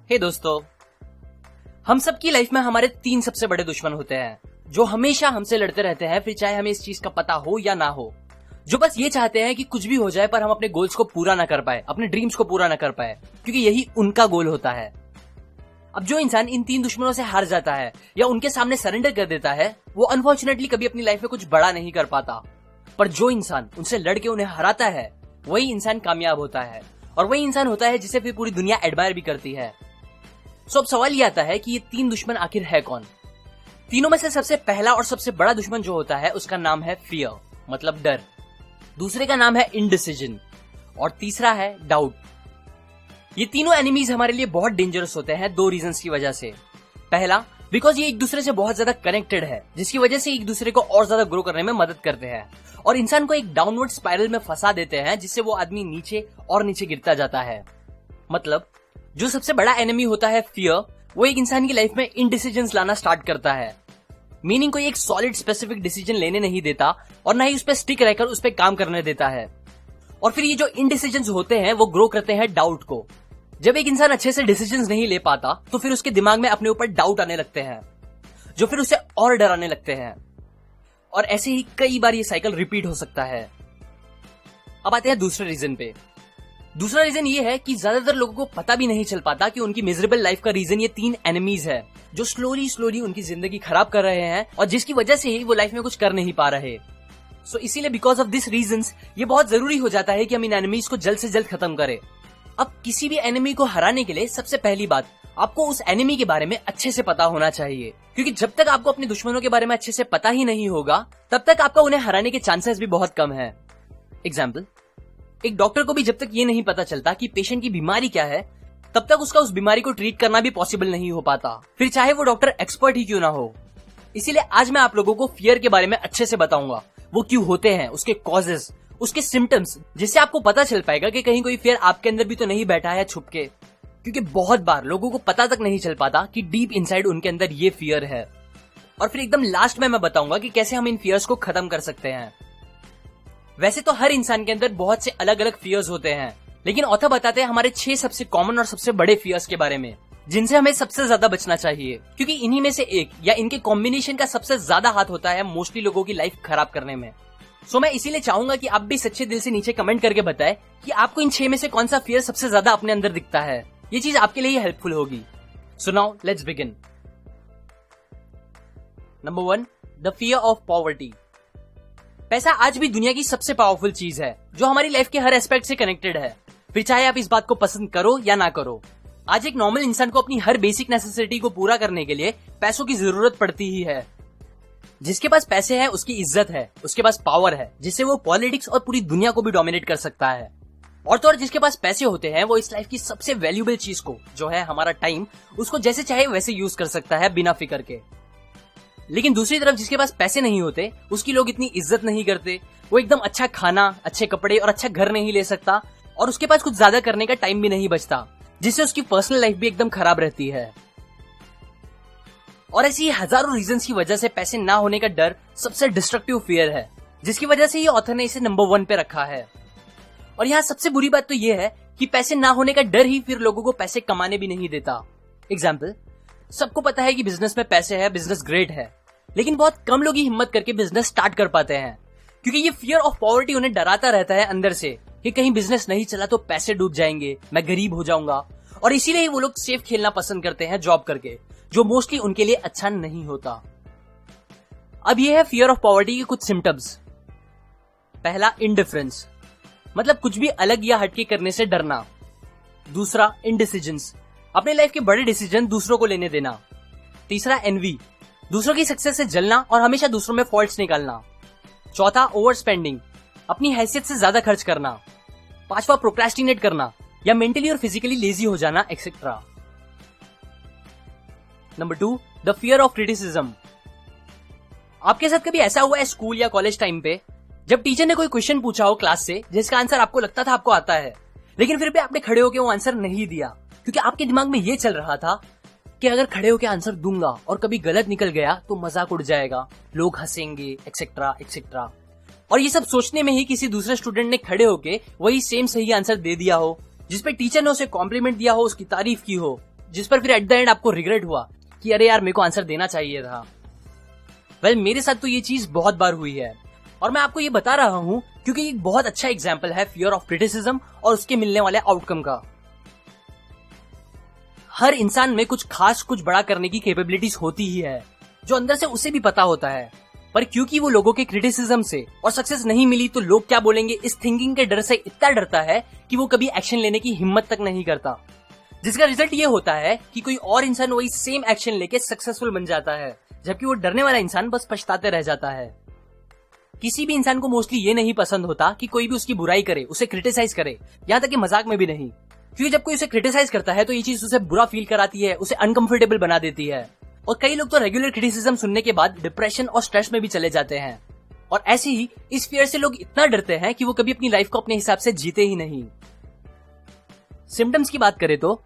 हे दोस्तों, हम सबकी लाइफ में हमारे 3 सबसे बड़े दुश्मन होते हैं जो हमेशा हमसे लड़ते रहते हैं, फिर चाहे हमें इस चीज का पता हो या ना हो। जो बस ये चाहते हैं कि कुछ भी हो जाए पर हम अपने गोल्स को पूरा ना कर पाए, अपने ड्रीम्स को पूरा ना कर पाए, क्योंकि यही उनका गोल होता है। अब जो इंसान इन 3 दुश्मनों से हार जाता है या उनके सामने सरेंडर कर देता है, वो अनफॉर्चुनेटली कभी अपनी लाइफ में कुछ बड़ा नहीं कर पाता। पर जो इंसान उनसे लड़के उन्हें हराता है, वही इंसान कामयाब होता है और वही इंसान होता है जिसे फिर पूरी दुनिया एडमायर भी करती है। सो अब सवाल ये आता है कि ये 3 दुश्मन आखिर है कौन। तीनों में से सबसे पहला और सबसे बड़ा दुश्मन जो होता है उसका नाम है फियर, मतलब डर। दूसरे का नाम है इनडिसीजन और तीसरा है डाउट। ये तीनों एनिमीज हमारे लिए बहुत डेंजरस होते हैं 2 रीजंस की वजह से। पहला, बिकॉज ये एक दूसरे से बहुत ज्यादा कनेक्टेड है, जिसकी वजह से एक दूसरे को और ज्यादा ग्रो करने में मदद करते हैं और इंसान को एक डाउनवर्ड स्पाइरल में फंसा देते हैं, जिससे वो आदमी नीचे और नीचे गिरता जाता है। मतलब जो सबसे बड़ा एनिमी होता है फियर, वो एक इंसान की लाइफ में इनडिसीजंस लाना स्टार्ट करता है। मीनिंग कोई एक सॉलिड स्पेसिफिक डिसीजन लेने नहीं देता और ना ही उस पर स्टिक रहकर उस पर काम करने देता है। और फिर ये जो इनडिसीजंस होते हैं वो ग्रो करते हैं डाउट को। जब एक इंसान अच्छे से डिसीजंस नहीं ले पाता तो फिर उसके दिमाग में अपने ऊपर डाउट आने लगते हैं, जो फिर उसे और डराने लगते हैं और ऐसे ही कई बार ये साइकिल रिपीट हो सकता है। अब आते हैं दूसरे रीजन पे। दूसरा रीजन ये है कि ज्यादातर लोगों को पता भी नहीं चल पाता कि उनकी मिजरेबल लाइफ का रीजन ये 3 एनिमीज है जो स्लोली उनकी जिंदगी खराब कर रहे हैं और जिसकी वजह से ही वो लाइफ में कुछ कर नहीं पा रहे। सो इसीलिए बिकॉज ऑफ दिस रीजंस ये बहुत जरूरी हो जाता है कि हम इन एनिमीज को जल्द से जल्द खत्म करें। अब किसी भी एनिमी को हराने के लिए सबसे पहली बात, आपको उस एनिमी के बारे में अच्छे से पता होना चाहिए, क्योंकि जब तक आपको अपने दुश्मनों के बारे में अच्छे से पता ही नहीं होगा तब तक आपका उन्हें हराने के चांसेस भी बहुत कम है। एग्जाम्पल, एक डॉक्टर को भी जब तक ये नहीं पता चलता कि पेशेंट की बीमारी क्या है, तब तक उसका उस बीमारी को ट्रीट करना भी पॉसिबल नहीं हो पाता, फिर चाहे वो डॉक्टर एक्सपर्ट ही क्यों ना हो। इसीलिए आज मैं आप लोगों को फियर के बारे में अच्छे से बताऊंगा, वो क्यों होते हैं, उसके कॉजेस, उसके सिम्टम्स, जिससे आपको पता चल पाएगा कि कहीं कोई फियर आपके अंदर भी तो नहीं बैठा है छुप के। क्योंकि बहुत बार लोगों को पता तक नहीं चल पाता कि डीप इनसाइड उनके अंदर ये फियर है। और फिर एकदम लास्ट में मैं बताऊंगा कि कैसे हम इन फियर्स को खत्म कर सकते हैं। वैसे तो हर इंसान के अंदर बहुत से अलग अलग फियर्स होते हैं, लेकिन ऑथर बताते हैं हमारे 6 सबसे कॉमन और सबसे बड़े फियर्स के बारे में, जिनसे हमें सबसे ज्यादा बचना चाहिए, क्योंकि इन्हीं में से एक या इनके कॉम्बिनेशन का सबसे ज्यादा हाथ होता है मोस्टली लोगों की लाइफ खराब करने में। सो मैं इसीलिए चाहूंगा कि आप भी सच्चे दिल से नीचे कमेंट करके बताएं कि आपको इन 6 में से कौन सा फियर सबसे ज्यादा अपने अंदर दिखता है। ये चीज आपके लिए हेल्पफुल होगी। So now let's begin. Number 1, the fear of poverty. पैसा आज भी दुनिया की सबसे पावरफुल चीज है जो हमारी लाइफ के हर एस्पेक्ट से कनेक्टेड है, फिर चाहे आप इस बात को पसंद करो या ना करो। आज एक नॉर्मल इंसान को अपनी हर बेसिक नेसेसिटी को पूरा करने के लिए पैसों की जरूरत पड़ती ही है। जिसके पास पैसे है उसकी इज्जत है, उसके पास पावर है, जिससे वो पॉलिटिक्स और पूरी दुनिया को भी डोमिनेट कर सकता है। और तो और जिसके पास पैसे होते हैं वो इस लाइफ की सबसे वैल्यूएबल चीज को, जो है हमारा टाइम, उसको जैसे चाहे वैसे यूज कर सकता है बिना फिक्र के। लेकिन दूसरी तरफ जिसके पास पैसे नहीं होते उसकी लोग इतनी इज्जत नहीं करते, वो एकदम अच्छा खाना, अच्छे कपड़े और अच्छा घर नहीं ले सकता और उसके पास कुछ ज्यादा करने का टाइम भी नहीं बचता, जिससे उसकी पर्सनल लाइफ भी एकदम खराब रहती है। और ऐसी हजारों रीजंस की वजह से पैसे ना होने का डर सबसे डिस्ट्रक्टिव फियर है, जिसकी वजह से ये ऑथर ने इसे नंबर 1 पे रखा है। और यहाँ सबसे बुरी बात तो ये है कि पैसे ना होने का डर ही फिर लोगों को पैसे कमाने भी नहीं देता। एग्जाम्पल, सबको पता है कि बिजनेस में पैसे है, बिजनेस ग्रेट है, लेकिन बहुत कम लोग ही हिम्मत करके बिजनेस स्टार्ट कर पाते हैं, क्योंकि ये फियर ऑफ पॉवर्टी उन्हें डराता रहता है अंदर से कि कहीं बिजनेस नहीं चला तो पैसे डूब जाएंगे, मैं गरीब हो जाऊंगा। और इसीलिए ही वो लोग सेफ खेलना पसंद करते हैं जॉब करके, जो मोस्टली उनके लिए अच्छा नहीं होता। अब ये है फियर ऑफ पॉवर्टी के कुछ सिम्टम्स। पहला, इंडिफरेंस, मतलब कुछ भी अलग या हटके करने से डरना। दूसरा, इनडिसीजंस, अपने लाइफ के बड़े डिसीजन दूसरों को लेने देना। तीसरा, एनवी, दूसरों की सक्सेस से जलना और हमेशा दूसरों में फॉल्ट्स निकालना। चौथा, ओवर स्पेंडिंग, अपनी हैसियत से ज्यादा खर्च करना। पांचवा, प्रोक्रेस्टिनेट करना या मेंटली और फिजिकली लेजी हो जाना, etcetera. Number 2, the fear of criticism. आपके साथ कभी ऐसा हुआ है स्कूल या कॉलेज टाइम पे, जब टीचर ने कोई क्वेश्चन पूछा हो क्लास से जिसका आंसर आपको लगता था आपको आता है, लेकिन फिर भी आपने खड़े होकर वो आंसर नहीं दिया, क्योंकि आपके दिमाग में ये चल रहा था कि अगर खड़े होकर आंसर दूंगा और कभी गलत निकल गया तो मजाक उड़ जाएगा, लोग हंसेंगे, एक्सेट्रा एक्सेट्रा। और ये सब सोचने में ही किसी दूसरे स्टूडेंट ने खड़े होके वही सेम सही आंसर दे दिया हो, जिसपे टीचर ने उसे कॉम्प्लीमेंट दिया हो, उसकी तारीफ की हो, जिस पर फिर एट द एंड आपको रिग्रेट हुआ कि अरे यार मेरे को आंसर देना चाहिए था। मेरे साथ तो ये चीज बहुत बार हुई है और मैं आपको ये बता रहा हूं क्योंकि ये एक बहुत अच्छा एग्जाम्पल है फियर ऑफ क्रिटिसिज्म और उसके मिलने वाले आउटकम का। हर इंसान में कुछ खास, कुछ बड़ा करने की कैपेबिलिटीज होती ही है जो अंदर से उसे भी पता होता है, पर क्योंकि वो लोगों के क्रिटिसिज्म से और सक्सेस नहीं मिली तो लोग क्या बोलेंगे इस थिंकिंग के डर से इतना डरता है कि वो कभी एक्शन लेने की हिम्मत तक नहीं करता, जिसका रिजल्ट ये होता है कि कोई और इंसान वही सेम एक्शन लेके सक्सेसफुल बन जाता है, जबकि वो डरने वाला इंसान बस पछताते रह जाता है। किसी भी इंसान को मोस्टली ये नहीं पसंद होता कि कोई भी उसकी बुराई करे, उसे क्रिटिसाइज करे, यहाँ तक कि मजाक में भी नहीं, क्योंकि जब कोई उसे क्रिटिसाइज करता है तो ये चीज उसे बुरा फील कराती है, उसे अनकंफर्टेबल बना देती है। और कई लोग तो रेगुलर क्रिटिसिज्म सुनने के बाद डिप्रेशन और स्ट्रेस में भी चले जाते हैं। और ऐसे ही इस फियर से लोग इतना डरते हैं कि वो कभी अपनी लाइफ को अपने हिसाब से जीते ही नहीं। सिम्टम्स की बात करें तो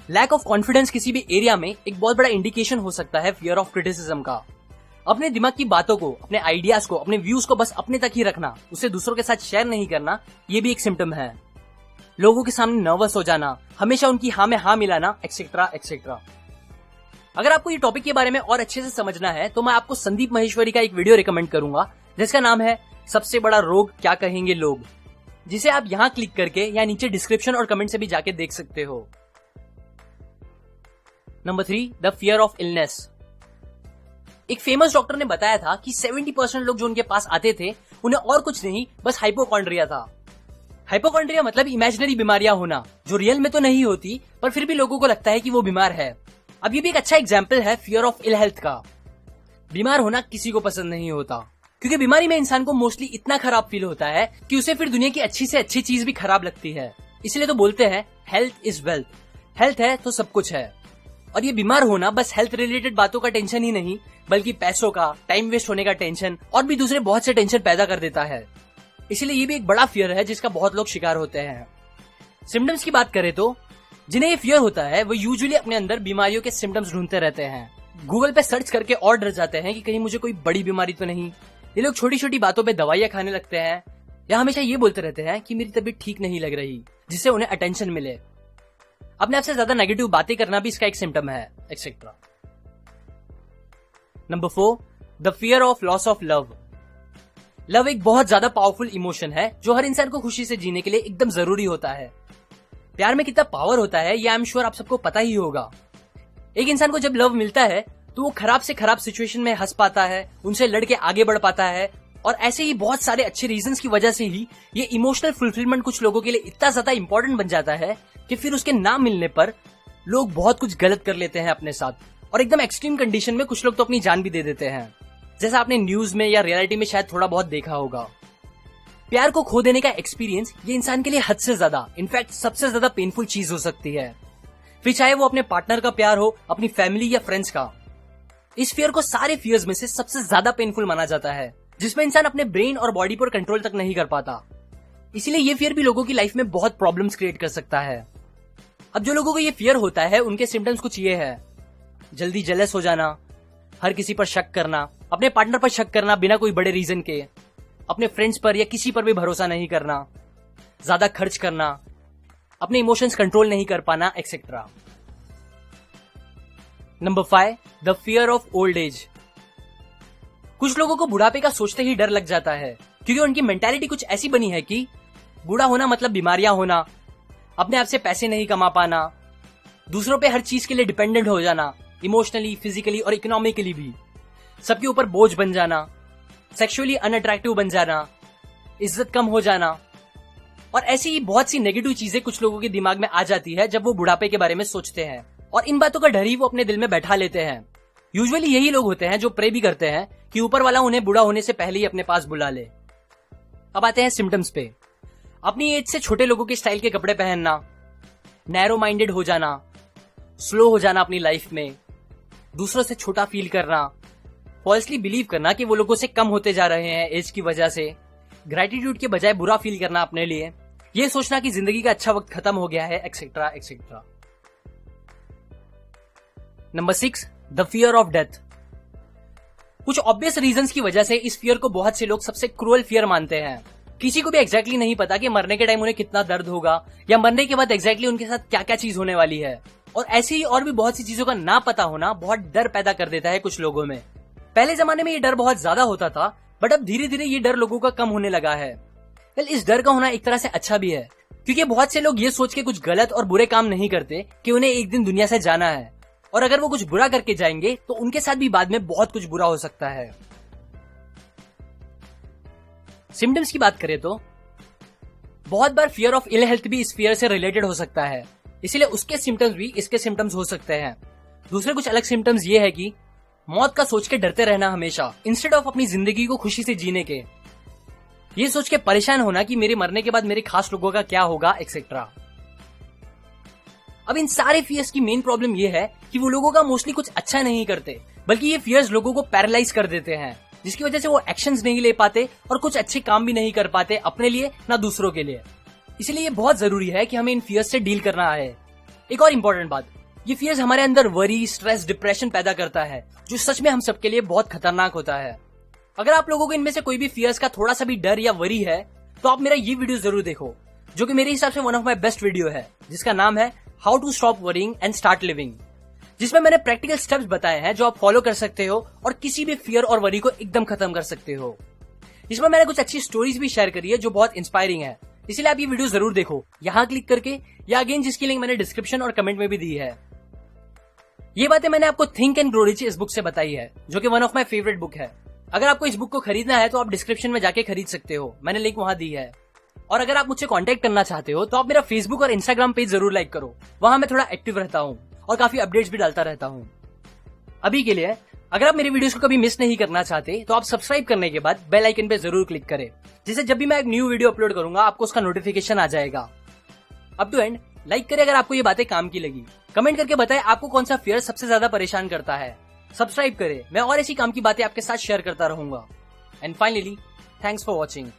लैक ऑफ कॉन्फिडेंस किसी भी एरिया में एक बहुत बड़ा इंडिकेशन हो सकता है फियर ऑफ क्रिटिसिज्म का। अपने दिमाग की बातों को, अपने आइडियाज को, अपने व्यूज को बस अपने तक ही रखना, उसे दूसरों के साथ शेयर नहीं करना, ये भी एक सिम्टम है। लोगों के सामने नर्वस हो जाना, हमेशा उनकी हाँ में हाँ मिलाना, एक्सेट्रा एक्सेट्रा। अगर आपको ये टॉपिक के बारे में और अच्छे से समझना है तो मैं आपको संदीप महेश्वरी का एक वीडियो रिकमेंड करूंगा जिसका नाम है सबसे बड़ा रोग क्या कहेंगे लोग, जिसे आप यहाँ क्लिक करके या नीचे डिस्क्रिप्शन और कमेंट से भी जाके देख सकते हो। Number 3, the fear of illness. एक फेमस डॉक्टर ने बताया था कि 70% लोग जो उनके पास आते थे उन्हें और कुछ नहीं बस हाइपोकॉन्ड्रिया था। हाइपोकॉन्ड्रिया मतलब इमेजिनरी बीमारियां होना जो रियल में तो नहीं होती पर फिर भी लोगों को लगता है कि वो बीमार है। अब ये भी एक अच्छा एग्जाम्पल है फियर ऑफ इल हेल्थ का। बीमार होना किसी को पसंद नहीं होता क्योंकि बीमारी में इंसान को मोस्टली इतना खराब फील होता है कि उसे फिर दुनिया की अच्छी से अच्छी चीज भी खराब लगती है। इसलिए तो बोलते हैं हेल्थ इज वेल्थ, हेल्थ है तो सब कुछ है। और ये बीमार होना बस हेल्थ रिलेटेड बातों का टेंशन ही नहीं बल्कि पैसों का, टाइम वेस्ट होने का टेंशन और भी दूसरे बहुत से टेंशन पैदा कर देता है। इसलिए ये भी एक बड़ा फियर है जिसका बहुत लोग शिकार होते हैं। सिम्टम्स की बात करें तो जिन्हें ये फियर होता है वो यूजुअली अपने अंदर बीमारियों के सिम्टम्स ढूंढते रहते हैं। गूगल पे सर्च करके और डर जाते हैं कि कहीं मुझे कोई बड़ी बीमारी तो नहीं। ये लोग छोटी छोटी बातों पे दवाइयां खाने लगते हैं या हमेशा ये बोलते रहते हैं कि मेरी तबीयत ठीक नहीं लग रही, जिससे उन्हें अटेंशन मिले। अपने आप से ज्यादा नेगेटिव बातें करना भी इसका एक सिम्टम है, etcetera. Number 4, the fear of loss of love. Love एक बहुत ज्यादा पावरफुल इमोशन है जो हर इंसान को खुशी से जीने के लिए एकदम जरूरी होता है। प्यार में कितना पावर होता है ये आई एम श्योर आप सबको पता ही होगा। एक इंसान को जब लव मिलता है तो वो खराब से खराब सिचुएशन में हंस पाता है, उनसे लड़के आगे बढ़ पाता है और ऐसे ही बहुत सारे अच्छे रीजंस की वजह से ही ये इमोशनल फुलफिलमेंट कुछ लोगों के लिए इतना ज्यादा इंपॉर्टेंट बन जाता है कि फिर उसके ना मिलने पर लोग बहुत कुछ गलत कर लेते हैं अपने साथ और एकदम एक्सट्रीम कंडीशन में कुछ लोग तो अपनी जान भी दे देते हैं, जैसा आपने न्यूज में या रियलिटी में शायद थोड़ा बहुत देखा होगा। प्यार को खो देने का एक्सपीरियंस ये इंसान के लिए हद से ज्यादा, इनफैक्ट सबसे ज्यादा पेनफुल चीज हो सकती है, फिर चाहे वो अपने पार्टनर का प्यार हो, अपनी फैमिली या फ्रेंड्स का। इस फियर को सारे फियर्स में से सबसे ज्यादा पेनफुल माना जाता है, जिसमें इंसान अपने ब्रेन और बॉडी पर कंट्रोल तक नहीं कर पाता। इसीलिए ये फियर भी लोगों की लाइफ में बहुत प्रॉब्लम्स क्रिएट कर सकता है। अब जो लोगों को ये फियर होता है उनके सिम्टम्स कुछ ये है: जल्दी जेलस हो जाना, हर किसी पर शक करना, अपने पार्टनर पर शक करना बिना कोई बड़े रीजन के, अपने फ्रेंड्स पर या किसी पर भी भरोसा नहीं करना, ज्यादा खर्च करना, अपने इमोशंस कंट्रोल नहीं कर पाना, etcetera. Number 5, the fear of old age. कुछ लोगों को बुढ़ापे का सोचते ही डर लग जाता है क्योंकि उनकी मेंटालिटी कुछ ऐसी बनी है कि बूढ़ा होना मतलब बीमारियां होना, अपने आप से पैसे नहीं कमा पाना, दूसरों पे हर चीज के लिए डिपेंडेंट हो जाना, इमोशनली, फिजिकली और इकोनॉमिकली भी, सबके ऊपर बोझ बन जाना, सेक्सुअली अनअट्रैक्टिव बन जाना, इज्जत कम हो जाना और ऐसी ही बहुत सी नेगेटिव चीजें कुछ लोगों के दिमाग में आ जाती है जब वो बुढ़ापे के बारे में सोचते हैं और इन बातों का डर ही वो अपने दिल में बैठा लेते हैं। यूजुअली यही लोग होते हैं जो प्रे भी करते हैं कि ऊपर वाला उन्हें बूढ़ा होने से पहले ही अपने पास बुला ले। अब आते हैं सिम्टम्स पे। अपनी एज से छोटे लोगों के स्टाइल के कपड़े पहनना, नैरो माइंडेड हो जाना, स्लो हो जाना अपनी लाइफ में, दूसरों से छोटा फील करना, फॉल्सली बिलीव करना कि वो लोगों से कम होते जा रहे हैं एज की वजह से, ग्रेटिट्यूड के बजाय बुरा फील करना अपने लिए, ये सोचना कि जिंदगी का अच्छा वक्त खत्म हो गया है, etcetera etcetera. Number 6, the fear of death. कुछ ऑब्वियस रीजंस की वजह से इस फियर को बहुत से लोग सबसे क्रूअल फियर मानते हैं। किसी को भी एग्जैक्टली नहीं पता कि मरने के टाइम उन्हें कितना दर्द होगा या मरने के बाद एग्जैक्टली उनके साथ क्या क्या चीज होने वाली है। और ऐसी ही और भी बहुत सी चीजों का ना पता होना बहुत डर पैदा कर देता है कुछ लोगों में। पहले जमाने में ये डर बहुत ज्यादा होता था, बट अब धीरे धीरे ये डर लोगों का कम होने लगा है। वेल, इस डर का होना एक तरह से अच्छा भी है, क्योंकि बहुत से लोग ये सोच के कुछ गलत और बुरे काम नहीं करते कि उन्हें एक दिन दुनिया से जाना है, और अगर वो कुछ बुरा करके जाएंगे तो उनके साथ भी बाद में बहुत कुछ बुरा हो सकता है। सिम्टम्स की बात करें तो बहुत बार फियर ऑफ इल हेल्थ भी इस फियर से रिलेटेड हो सकता है, इसीलिए उसके सिम्टम्स भी इसके सिम्टम्स हो सकते हैं। दूसरे कुछ अलग सिम्टम्स ये है कि मौत का सोच के डरते रहना हमेशा, इंस्टेड ऑफ अपनी जिंदगी को खुशी से जीने के। ये सोच के परेशान होना कि मेरे मरने के बाद मेरे खास लोगों का क्या होगा, एक्सेट्रा। अब इन सारे फियर्स की मेन प्रॉब्लम ये है कि वो लोगों का मोस्टली कुछ अच्छा नहीं करते, बल्कि ये फियर्स लोगों को पैरालाइज कर देते हैं, जिसकी वजह से वो एक्शंस नहीं ले पाते और कुछ अच्छे काम भी नहीं कर पाते अपने लिए ना दूसरों के लिए। इसलिए ये बहुत जरूरी है कि हमें इन फियर्स से डील करना है। एक और इम्पोर्टेंट बात, ये फियर्स हमारे अंदर वरी, स्ट्रेस, डिप्रेशन पैदा करता है, जो सच में हम सबके लिए बहुत खतरनाक होता है। अगर आप लोगों को इनमें से कोई भी फियर्स का थोड़ा सा भी डर या वरी है, तो आप मेरा ये वीडियो जरूर देखो, जो कि मेरे हिसाब से one of my best video है, जिसका नाम है how to stop worrying and start living, जिसमें मैंने प्रैक्टिकल स्टेप्स बताए हैं जो आप फॉलो कर सकते हो और किसी भी फियर और वरी को एकदम खत्म कर सकते हो। इसमें मैंने कुछ अच्छी स्टोरीज भी शेयर करी है जो बहुत इंस्पायरिंग है, इसलिए आप ये वीडियो जरूर देखो, यहाँ क्लिक करके, या अगेन जिसकी लिंक मैंने डिस्क्रिप्शन और कमेंट में भी दी है। ये बातें मैंने आपको थिंक एंड ग्रो रिच इस बुक से बताई है, जो कि one of my favourite book है। अगर आपको इस बुक को खरीदना है तो आप डिस्क्रिप्शन में जाके खरीद सकते हो, मैंने लिंक वहां दी है। और अगर आप मुझसे कांटेक्ट करना चाहते हो तो आप मेरा फेसबुक और इंस्टाग्राम पेज जरूर लाइक करो, वहां मैं थोड़ा एक्टिव रहता हूँ और काफी अपडेट्स भी डालता रहता हूँ। अभी के लिए अगर आप मेरे वीडियोस को कभी मिस नहीं करना चाहते तो आप सब्सक्राइब करने के बाद बेल आइकन पे जरूर क्लिक करें, जिससे जब भी मैं एक न्यू वीडियो अपलोड करूंगा आपको उसका नोटिफिकेशन आ जाएगा। अप टू एंड लाइक करें अगर आपको ये बातें काम की लगी, कमेंट करके बताएं आपको कौन सा फियर सबसे ज्यादा परेशान करता है, सब्सक्राइब करें, मैं और ऐसी काम की बातें आपके साथ शेयर करता रहूंगा। And finally, thanks for watching.